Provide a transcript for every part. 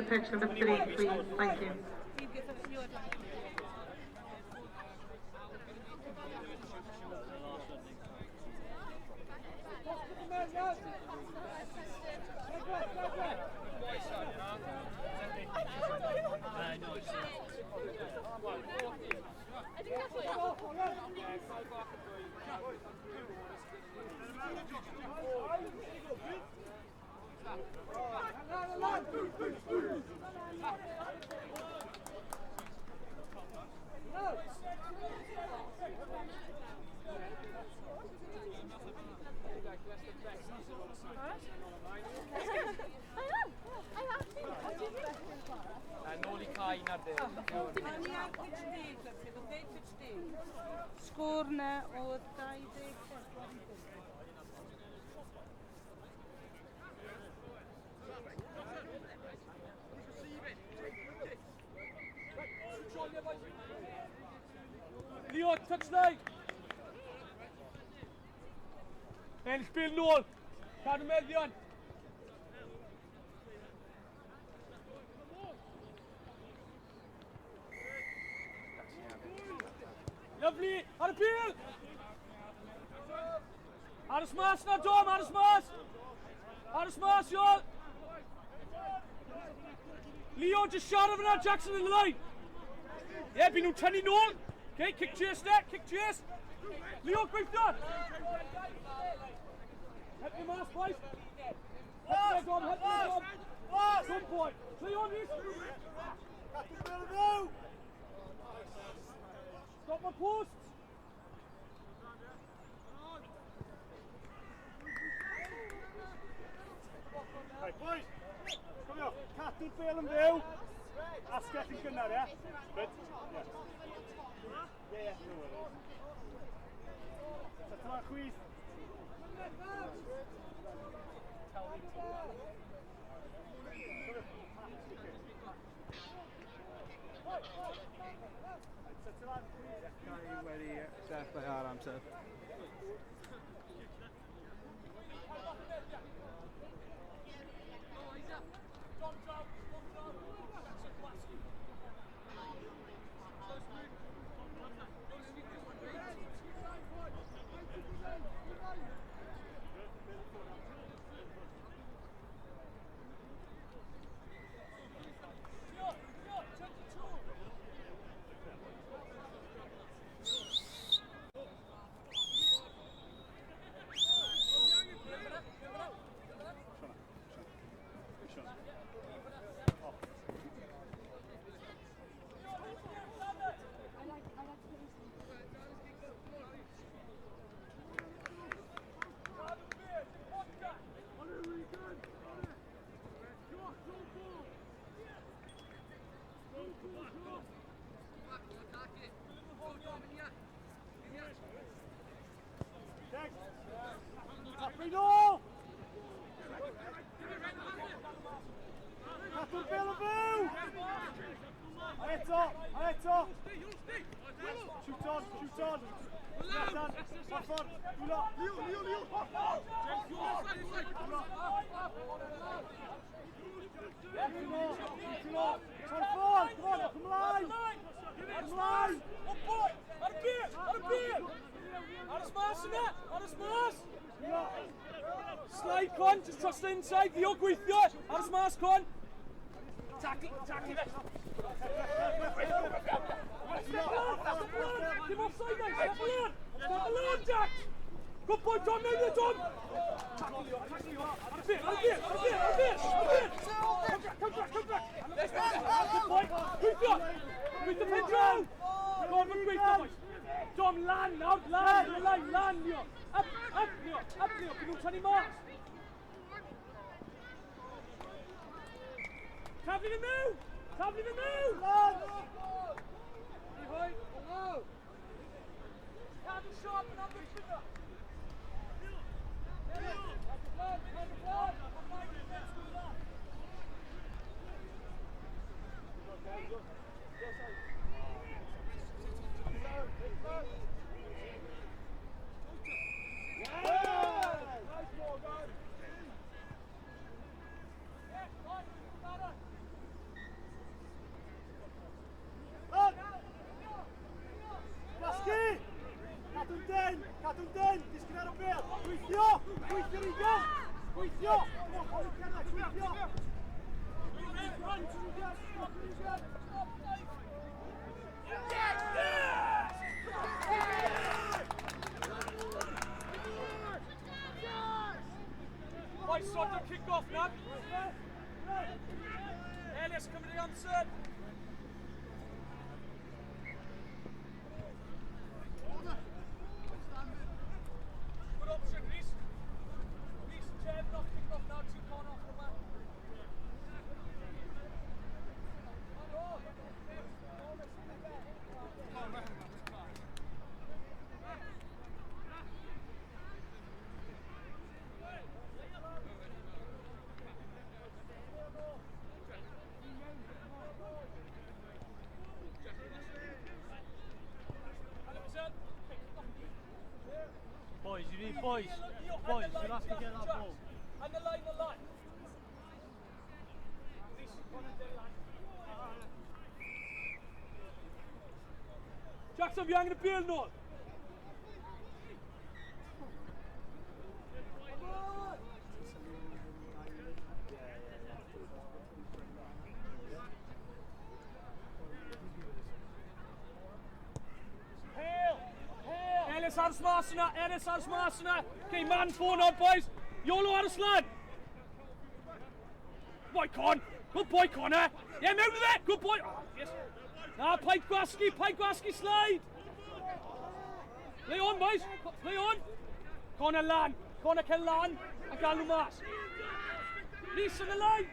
pitch number 3, please. Thank you. Sgôr na o 20. Leo, touchline! En spil 0. Kan du med Björn? Lovely! Har du pil? Har du smash now, Tom? Har du smash? Har du smash, y'all? Leo, just shot over that Jackson in the line. Yeah, be no 10 0. Okay, kick chase there, kick chase. Leo, quick done. Help your mask, boys. Help your Dom, help your Dom. Some point. Leo, this. Stop my posts. Right, boys. Come here. Cattle, bail and view. That's getting good now, yeah? Good? Yeah. Yeah, no worries. Set to that quiz. Aramsa. Capino! Cattle, bail and view! Aretto! Shoot on! Left hand, off on, do not! Leo! Come on! Come line! Up boy! Out of beer! Out of smash in that! Out of smash! Slide con, just trust the inside, the yoke with you! Out of smash con! Tackle it! Step alone! Give offside now! Step alone, Jack! Good boy, Tom, now you're done! Tackle you! Out of beer! Come back! Good boy! With the pin down! Go on, quick, boys! Tom, land now! Land, Leo! Up, Leo! Can you 20 marks? Travelling the move! Land! Behind! Hello! Can't be sharp and under trigger! Jack. Ellis, come to the answer. Good option, Reece. Reece, Jeff, not kick off now, 2 corner off the man. Boys, you need boys. Boys, you'll have to get that ball. And the line. Jackson, you're hanging the bill now. Ellis Arsmarsena. Okay, man, 4 now, boys. YOLO Arslan. Boy, Con. Good boy, Connor. Yeah, move with it. Good boy. Oh, yes. Now, Pike Gwaski, slide. Play on, boys. Play on. Connor can land. And Galumas. Reece on the line.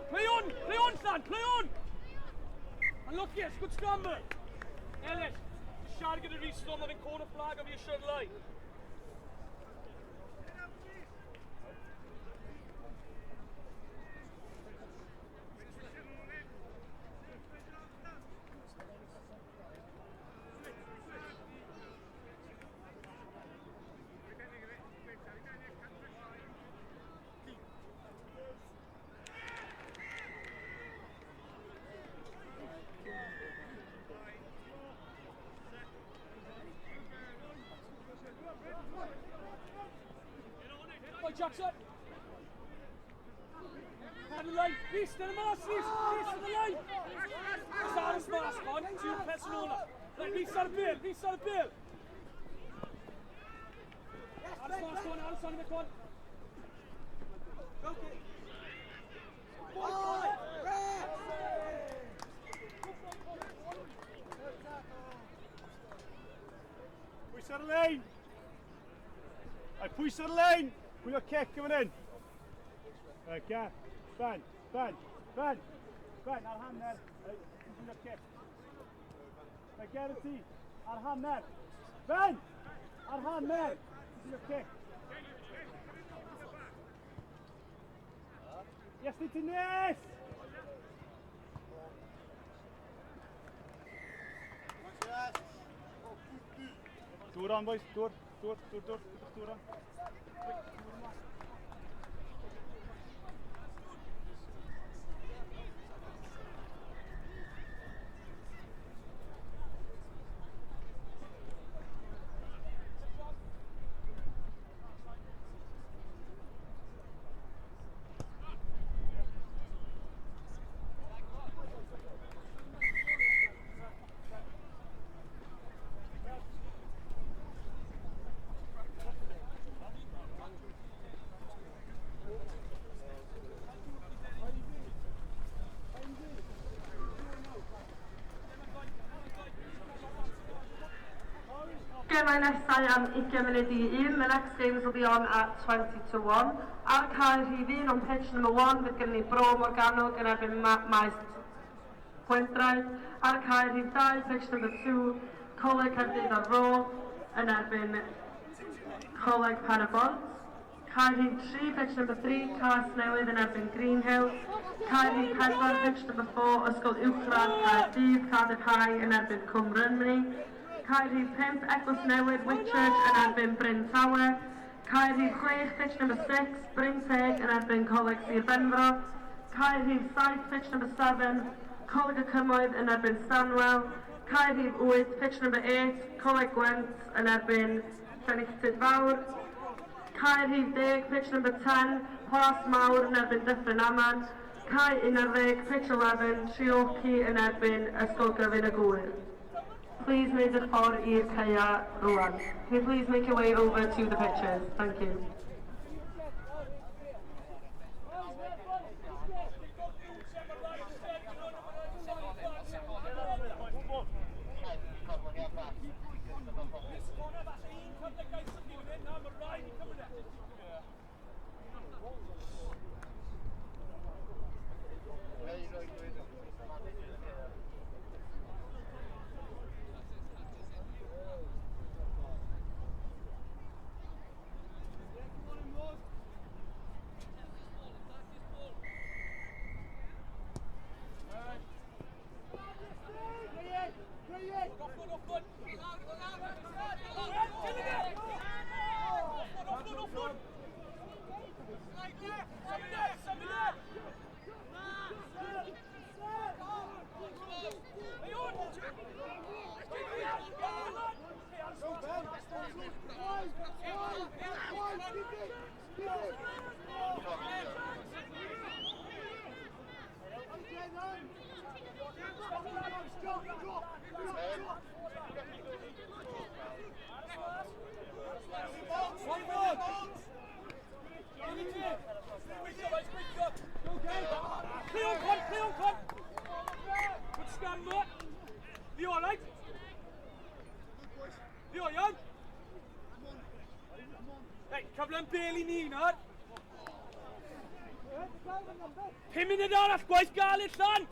Play on, Stan, play on! And look, yes, good scramble. Ellis, just trying to get a restore on the corner flag of your shirt line. Jackson. And the line. Reece to the mask, Reece to the line. Sarah's mask on, 2 Pesanola. Right, Reece on the bill. Sarah's mask on, Alice on the con. Push out the lane. Push out the lane. We got kick coming in. Right, Gav. Ben. Our hand there. Right, we got kick. Right, guarantee. Our hand there. Ben! Our hand there. We got kick. Yes, it's in this! Tour on, boys. Tour on. Gemau nesau am 20 munud I 1. The next games will be on at 20-1. Ar cael rhif 1 on pitch number 1, fydd gen ni Bro Morgano yn erbyn Maes Pwyndraeth. Ar cael rhif 2, pitch number 2, Coleg Caerdydd ar Ro yn erbyn Coleg Pen-y-Bont. Cael rhif 3, pitch number 3, Cas Newydd yn erbyn Greenhill. Cael rhif 4, pitch number 4, Ysgol Uwchradd Caerdydd, Cardiff High yn erbyn Cwm Rynmini. Cael rhif 5, Eglwys Newydd, Whitchurch yn erbyn Bryn Tower. Cael rhif 6, pitch number 6, Bryn Teg yn erbyn Coleg Sir Benfro. Cael rhif 7, pitch number 7, Coleg y Cymoedd yn erbyn Stanwell. Cael rhif 8, pitch number 8, Coleg Gwent yn erbyn Llanilltyd Fawr. Cael rhif 10, pitch number 10, Plas Mawr yn erbyn Dyffryn Aman. Cael 11, pitch 11, Treorci yn erbyn Ysgol Gyfun y Gŵyr. please neud yr ffordd i'r caia rwan. Can you please make your way over to the pitches? Thank you. Pum munud arall, gwaith galed Llan!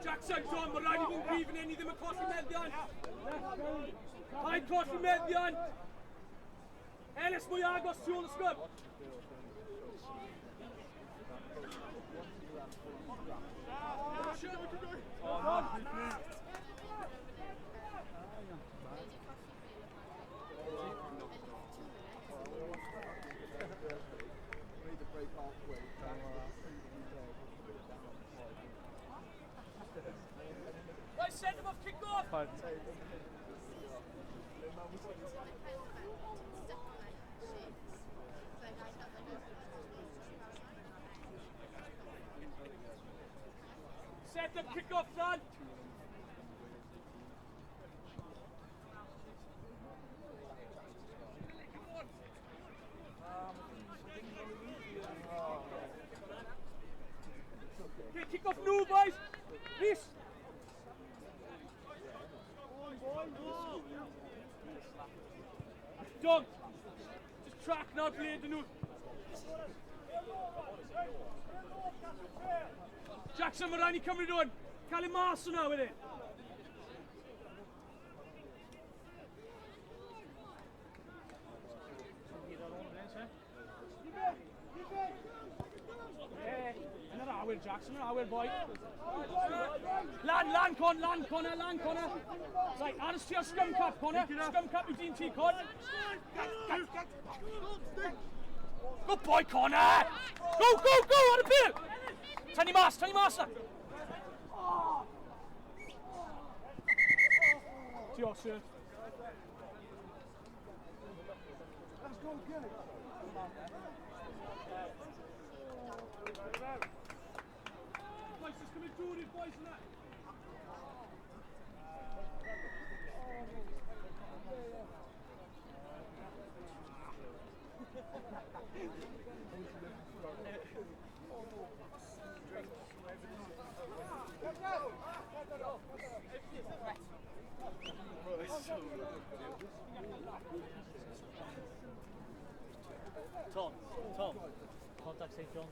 Jackson, John, mae rhaid i fod yn gryf yn enni ddim yn colli meddion. Paid colli meddion. Ellis mwy agos tu ôl y sgwr. Right, send him off, kick off! Fine. Set up, kick off, son! Okay, kick off new, boys! Please! Done! Just track now, play the new. Jackson, mae rhaid ni cymryd o'n cael ei mas hwnna wedyn. Yn yr awyr, Jackson, yn yr awyr, boi. Lan, corner. Right, Anas ti ar scrum cap, corner. Scrum cap i dyn ti, con. Good boy, corner! Go, ar y pil! Tynnu mas na! Diolch, sir. Let's go, get it. Boys, just come in through these boys and that. Tom, contact St. John's.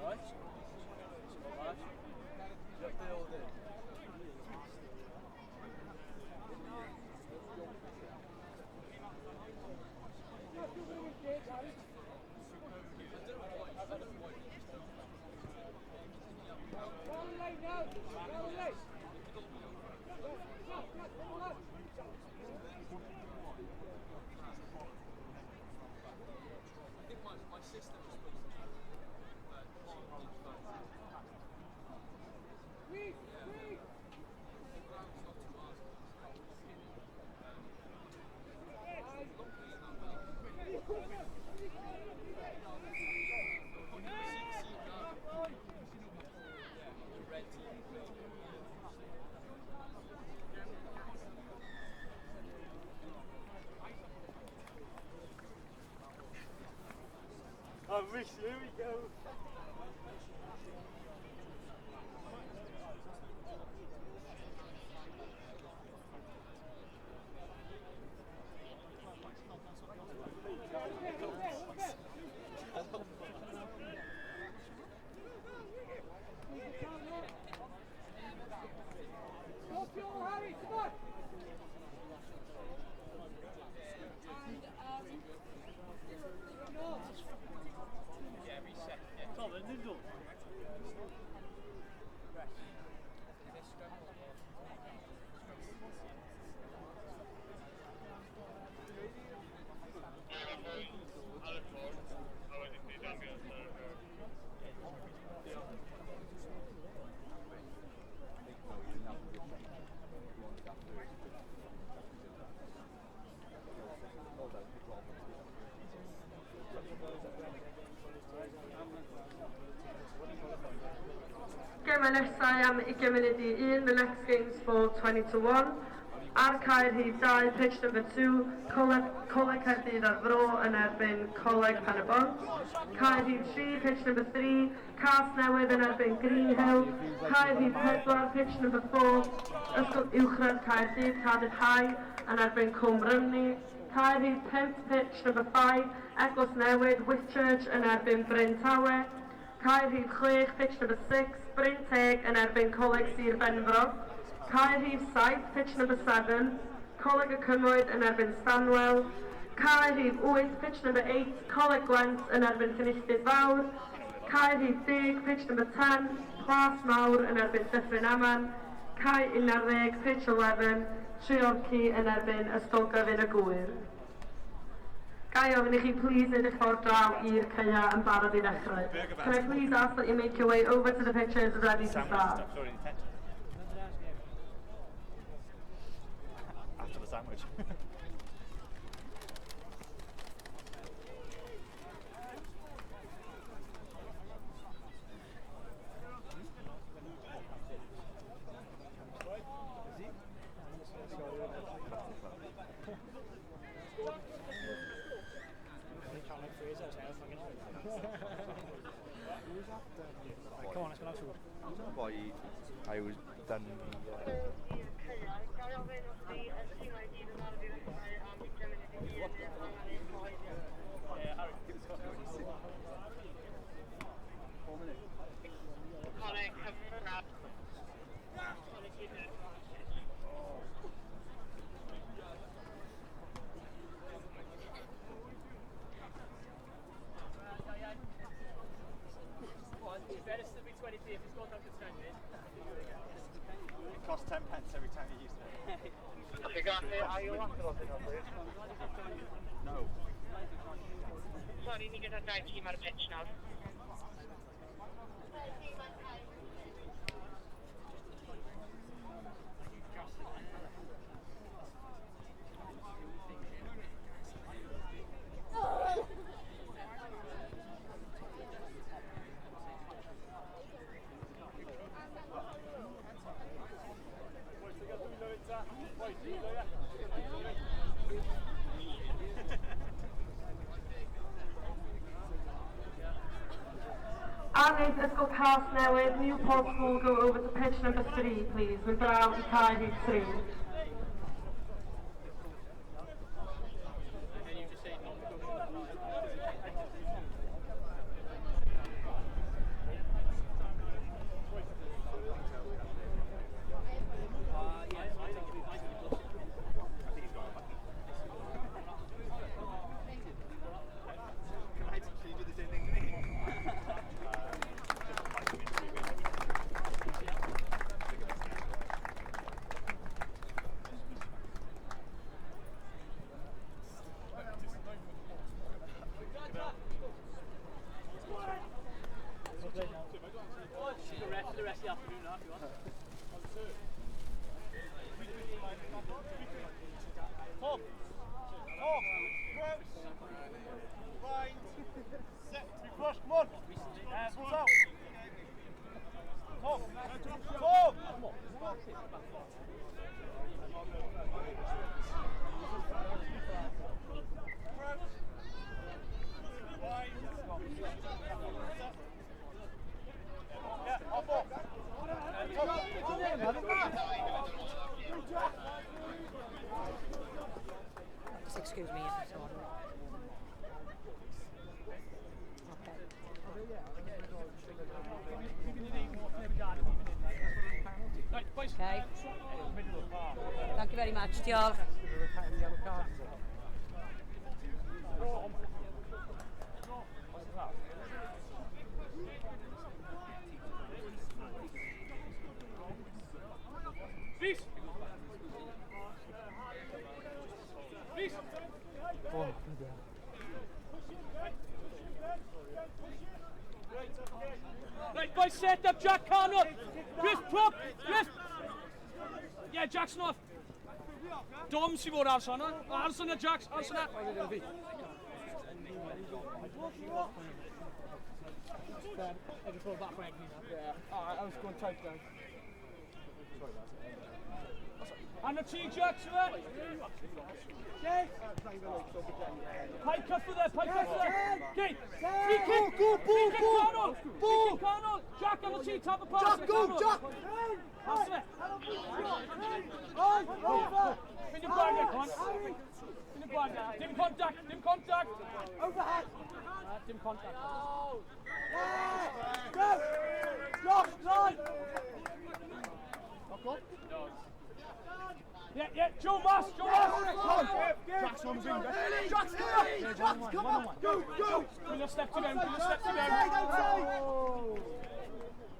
Right. Just the old day. Nice, here we go. Gymryd nesaf am 20 munud i 1, the next game's for 20 to 1. Ar caer rhif 2, pitch number 2, Coleg Caerdydd ar Fro yn erbyn Coleg Pen-y-bont. Caer rhif 3, pitch number 3, Cas Newydd yn erbyn Greenhill. Caer rhif 4, pitch number 4, Ysgol Uwchradd Caerdydd, Cardiff High yn erbyn Cwm Rymni. Caer rhif 5, pitch number 5, Eglwys Newydd, Whitchurch yn erbyn Bryn Tawe. Caer rhif 6, pitch number 6, Bryn Teg yn erbyn Coleg Sir Benfro. Caer rhif 7, pitch number 7, Coleg y Cymroedd yn erbyn Stanwell. Caer rhif 8, pitch number 8, Coleg Gwent yn erbyn Llynilltyd Fawr. Caer rhif 10, pitch number 10, Plas Mawr yn erbyn Dyffryn Aman. Caer 11, pitch 11, Treorci yn erbyn Ysgol Gyfun y Gwyr. Gai ofyn i chi please neud eich ffordd draw i'r caea yn barod i ddechrau. Can I please ask that you make your way over to the pitches ready to start? After the sandwich. Come on, let's go out to it. Why I was done. It costs 10 pence every time you use it. Are you after us, please? No. Sorry, ni gyda dau tîm ar y pitch nawr. Anid Ysgol Cas Newydd, Newport School, go over to pitch number 3, please. Mae'n draw i caer rhif 3. Okay. Thank you very much. Diolch. Please. Please. Right, boys, set up Jack Carnell. Griff, prop, Griff. Yeah, Jack's off. Dom sy'n fod ars hwnna. Ars hwnna, Jack, ars hwnna. I just rolled back for Egg. Yeah, I was going tight, guys. And the T Jacks for it. Pike cuff for there, pike cuff for there. Okay, free kick. Go, ball, ball. Ball. Carnell. Jack on the T, tap the pass. Jack, go, Jack. Pass it. In your bag there, Con. In your bag there. Dim contact, dim contact. Overhead. Dim contact. Go. Josh, line. Not good? No. Yeah, Joe Moss, Joe Moss! Jack's on the wing, Jack's come on! Go! Put your step to them,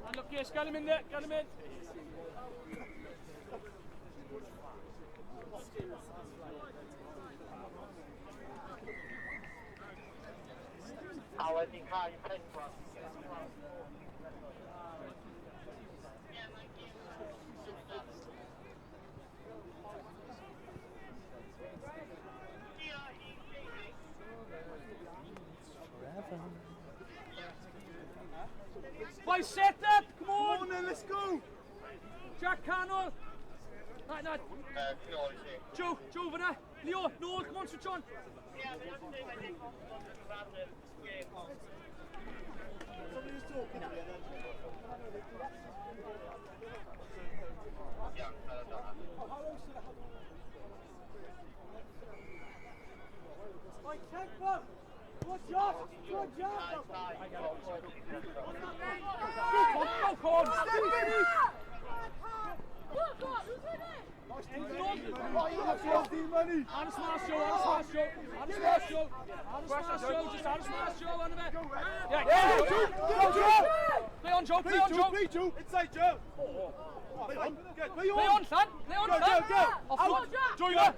And look, yes, get him in there, get him in. How I think how you play for us. Boys, set up! Come on! Come on then, let's go! Jack Carnell! Right, no. Joe, Joe, over there. Leo, Noel, come on, switch on. Yeah, the other thing I think was about the game. Somebody's talking to me. Yeah, I don't know. Good job! Nice. Go on! Add a smash, Joe! Just add a smash, Joe, on the back. Yeah, Play on, Joe! Inside, Joe! Play on, son! Go! Offload! Join up!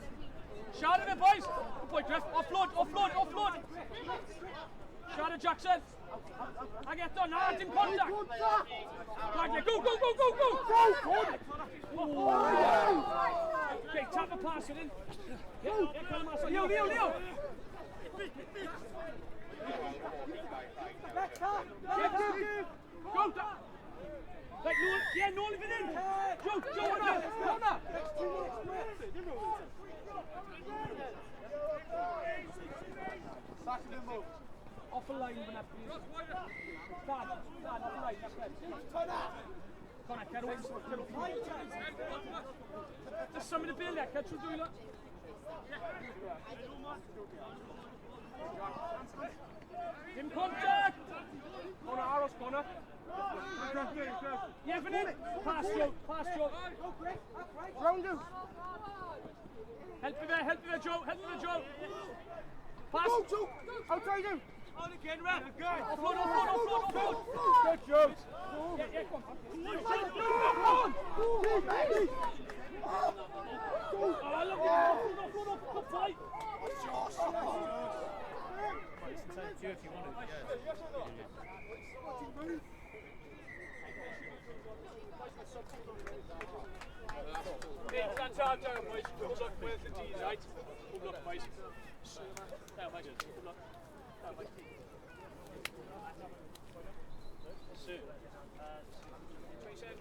Shout at it, boys! Good boy, Griff. Offload! Shout at Jackson! I get done, now in contact! Right, go! Okay, tap the pass it in. Leo! Go! Right, Noel, leave it in! Joe, on that! Off the line, Vanessa. Dad, off the line, that's right. Connor, get away. There's some in the bill there, catch you doing that. In contact! Connor, Arrows, Connor. Yeah, Vanessa. Pass, Joe. Round him. Help me there, Joe. Pass. Go, Joe. Outside him. On again, Red. Offload. Good, Joe. Yeah, come on. Look, fight. You if you want it, Hey, stand down, boys. Good luck with the D's, right? Good luck, boys. Down, boys. Good luck. Down, boys. Sir. 27.